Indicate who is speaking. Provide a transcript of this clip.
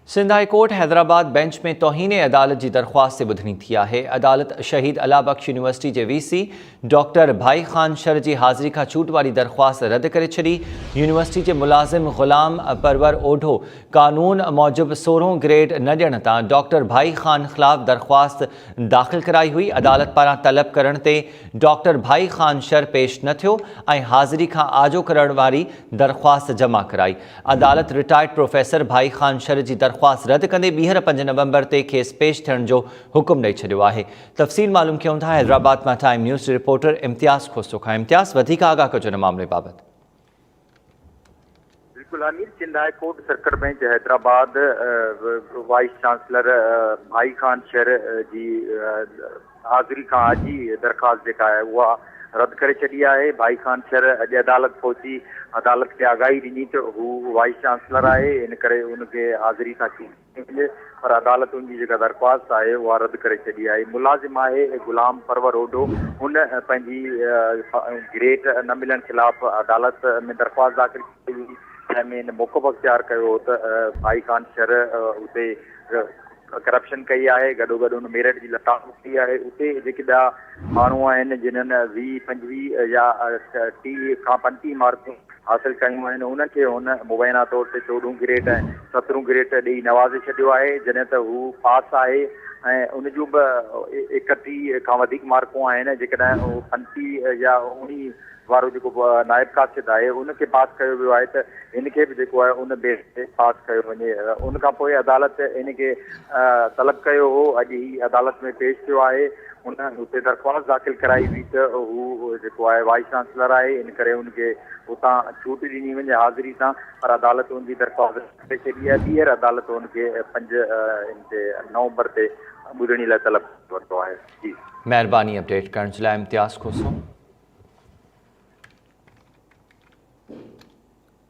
Speaker 1: Sindh high court Hyderabad bench में तौहीन अदालत की दरख्वास्त से ॿुधणी थी है। अदालत शहीद अला बख्श यूनिवर्सिटी के वीसी डॉक्टर भाई खान शर की हाज़िरी का छूट वाली दरख्वास्त रद्द करे छड़ी। यूनिवर्सिटी के मुलाजिम ग़ुलाम परवर ओढो कानून मौजूब 16 ग्रेड न ॾियण तां डॉक्टर भाई खान ख़िलाफ़ दरख्वास्त दाख़िल कराई हुई। अदालत पारां तलब करण ते डॉक्टर भाई खान शर पेश न थियो ऐं हाज़िरी का आजो करण वाली दरख्वास्त जमा कराई। अदालत रिटायर्ड प्रोफेसर भाई खान शर की दरख्वास्त रद्द कंदे 5 नवंबर ते केस पेश थियण जो हुक्म ॾेई छॾियो आहे। तफ़सील मालूम कयूं था हैदराबाद मां time news reporter Imtiaz Khoso खां। इम्तियाज़, वधीक आगाह कजो हिन मामले बाबति।
Speaker 2: बिल्कुल Aamir, Sindh high court circuit bench Hyderabad vice chancellor भाई खान शर जी हाज़िरी का अॼु दरख्वास्त जेका है उहा रद्द करे छॾी आहे। भाई खान शर अॼु अदालत पहुची अदालत खे आगाही ॾिनी त हू वाइस चांसलर आहे, इन करे उनखे हाज़िरी सां मिले, पर अदालत उनजी जेका दरख्वास्त आहे उहा रद्द करे छॾी आहे। मुलाज़िम आहे ग़ुलाम परवर ओढो, हुन पंहिंजी ग्रेड न मिलण ख़िलाफ़ अदालत में दरख्वास्त दाख़िल कई में मौक़फ़ अख़्तियार कयो हो त भाई खान शर उते करप्शन कई है, गॾोगॾु उन मेरिट की लताम कई है। उते जेके ॿिया माण्हू आहिनि जिन्हनि 20, 25 या 30 खां 35 मार्कूं हासिल कयूं आहिनि, उनखे हुन मुबैना तौर ते 14 ग्रेड ऐं 17 ग्रेड ॾेई नवाज़े छॾियो आहे, जॾहिं त हू पास आहे ऐं उन जूं बि 31 खां वधीक मार्कूं आहिनि। जेकॾहिं हू 35 या 19 वारो जेको नाइब कासिद आहे उनखे पास कयो वियो आहे त इनखे बि जेको आहे उन बेस ते पास कयो वञे। उन खां पोइ अदालत इनखे तलब कयो हो, अॼु ही अदालत में पेश थियो आहे। उन उते दरख्वास्त दाख़िल कराई हुई त हू जेको आहे वाइस चांसलर आहे, इन करे उनखे उतां छूट ॾिनी वञे हाज़िरी सां, पर अदालत उनजी दरख्वास्त करे छॾी आहे। ॿीहर अदालत उनखे 5 नवंबर ते ॿुधणी लाइ तलब वरितो आहे। जी,
Speaker 1: महिरबानी अपडेट करण जे लाइ इम्तियाज़ खोसो।